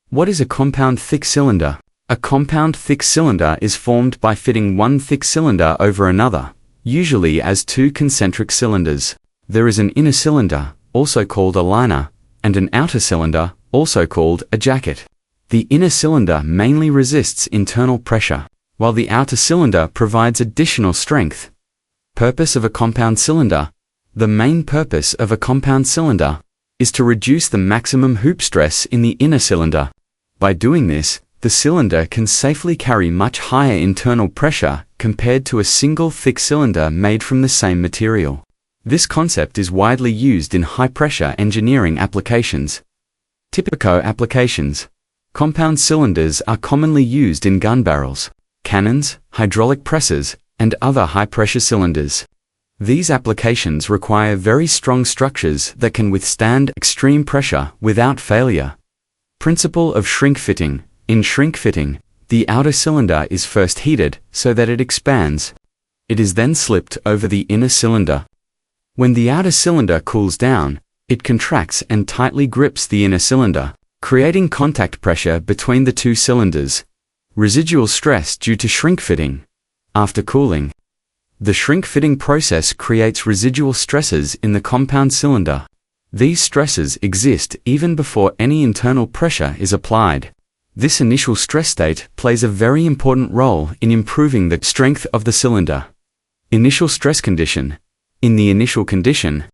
What is a compound thick cylinder? A compound thick cylinder is formed by fitting one thick cylinder over another, usually as two concentric cylinders. There is an inner cylinder, also called a liner, and an outer cylinder, also called a jacket. The inner cylinder mainly resists internal pressure, while the outer cylinder provides additional strength. Purpose of a compound cylinder. The main purpose of a compound cylinder is to reduce the maximum hoop stress in the inner cylinder. By doing this, the cylinder can safely carry much higher internal pressure compared to a single thick cylinder made from the same material. This concept is widely used in high-pressure engineering applications. Typical applications. Compound cylinders are commonly used in gun barrels, cannons, hydraulic presses, and other high-pressure cylinders. These applications require very strong structures that can withstand extreme pressure without failure. Principle of shrink fitting. In shrink fitting, the outer cylinder is first heated so that it expands. It is then slipped over the inner cylinder. When the outer cylinder cools down, it contracts and tightly grips the inner cylinder, creating contact pressure between the two cylinders. Residual stress due to shrink fitting. After cooling, the shrink fitting process creates residual stresses in the compound cylinder. These stresses exist even before any internal pressure is applied. This initial stress state plays a very important role in improving the strength of the cylinder. Initial stress condition. In the initial condition,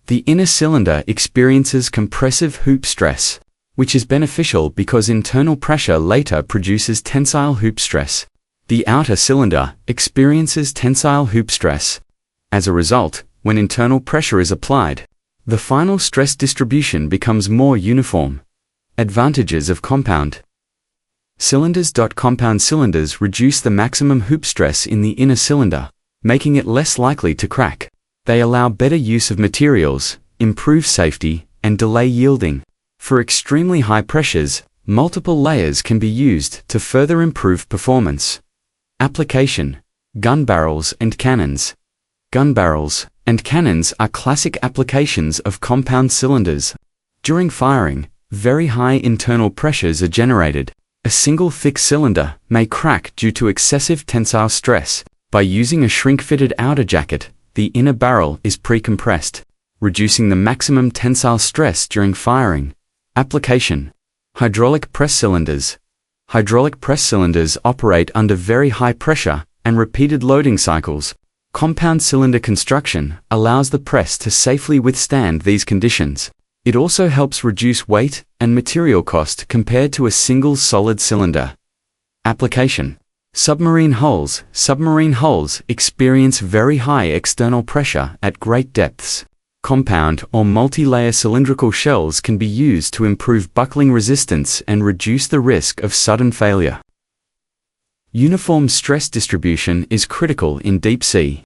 the inner cylinder experiences compressive hoop stress, which is beneficial because internal pressure later produces tensile hoop stress. The outer cylinder experiences tensile hoop stress. As a result, when internal pressure is applied, the final stress distribution becomes more uniform. Advantages of compound cylinders. Compound cylinders reduce the maximum hoop stress in the inner cylinder, making it less likely to crack. They allow better use of materials, improve safety, and delay yielding. For extremely high pressures, multiple layers can be used to further improve performance. Application: gun barrels and cannons. Gun barrels and cannons are classic applications of compound cylinders. During firing, very high internal pressures are generated. A single thick cylinder may crack due to excessive tensile stress. By using a shrink-fitted outer jacket, the inner barrel is pre-compressed, reducing the maximum tensile stress during firing. Application: hydraulic press cylinders. Hydraulic press cylinders operate under very high pressure and repeated loading cycles. Compound cylinder construction allows the press to safely withstand these conditions. It also helps reduce weight and material cost compared to a single solid cylinder. Application: submarine hulls. Submarine hulls experience very high external pressure at great depths. Compound or multi-layer cylindrical shells can be used to improve buckling resistance and reduce the risk of sudden failure. Uniform stress distribution is critical in deep sea.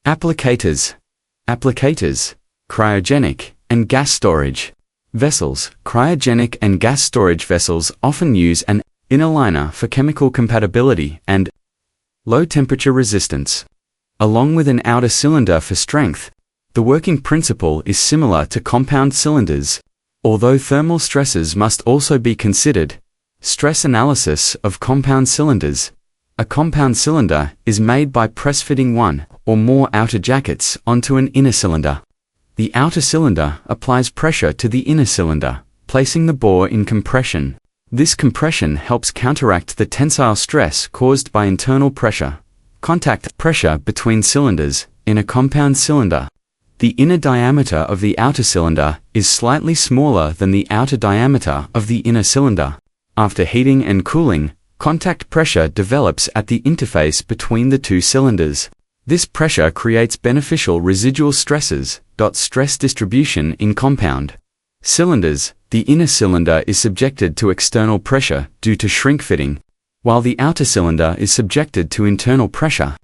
Applicators. Applicators: cryogenic and gas storage vessels. Cryogenic and gas storage vessels often use an inner liner for chemical compatibility and low temperature resistance, along with an outer cylinder for strength. The working principle is similar to compound cylinders, although thermal stresses must also be considered. Stress analysis of compound cylinders. A compound cylinder is made by press-fitting one or more outer jackets onto an inner cylinder. The outer cylinder applies pressure to the inner cylinder, placing the bore in compression. This compression helps counteract the tensile stress caused by internal pressure. Contact pressure between cylinders. In a compound cylinder, the inner diameter of the outer cylinder is slightly smaller than the outer diameter of the inner cylinder. After heating and cooling, contact pressure develops at the interface between the two cylinders. This pressure creates beneficial residual stresses. Stress distribution in compound cylinders. The inner cylinder is subjected to external pressure due to shrink fitting, while the outer cylinder is subjected to internal pressure.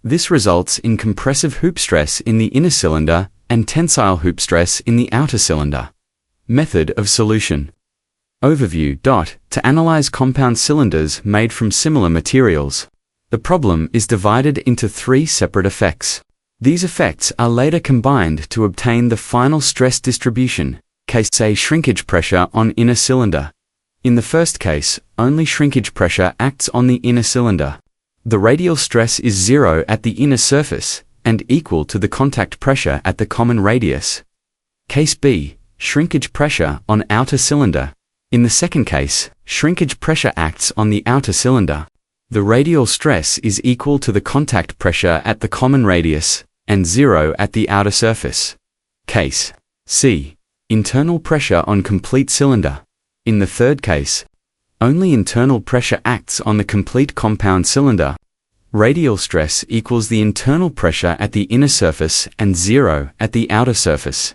This results in compressive hoop stress in the inner cylinder and tensile hoop stress in the outer cylinder. Method of solution. Overview. To analyze compound cylinders made from similar materials, the problem is divided into three separate effects. These effects are later combined to obtain the final stress distribution. Case: say shrinkage pressure on inner cylinder. In the first case, only shrinkage pressure acts on the inner cylinder. The radial stress is 0 at the inner surface and equal to the contact pressure at the common radius. Case B, shrinkage pressure on outer cylinder. In the second case, shrinkage pressure acts on the outer cylinder. The radial stress is equal to the contact pressure at the common radius and 0 at the outer surface. Case C, internal pressure on complete cylinder. In the third case, only internal pressure acts on the complete compound cylinder. Radial stress equals the internal pressure at the inner surface and 0 at the outer surface.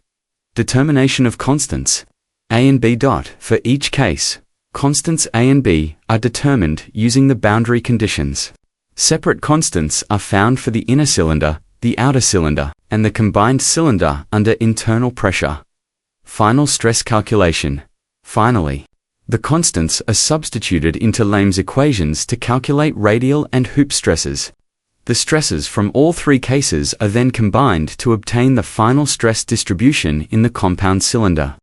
Determination of constants A and B. For each case, constants A and B are determined using the boundary conditions. Separate constants are found for the inner cylinder, the outer cylinder, and the combined cylinder under internal pressure. Final stress calculation. Finally, the constants are substituted into Lehm's equations to calculate radial and hoop stresses. The stresses from all three cases are then combined to obtain the final stress distribution in the compound cylinder.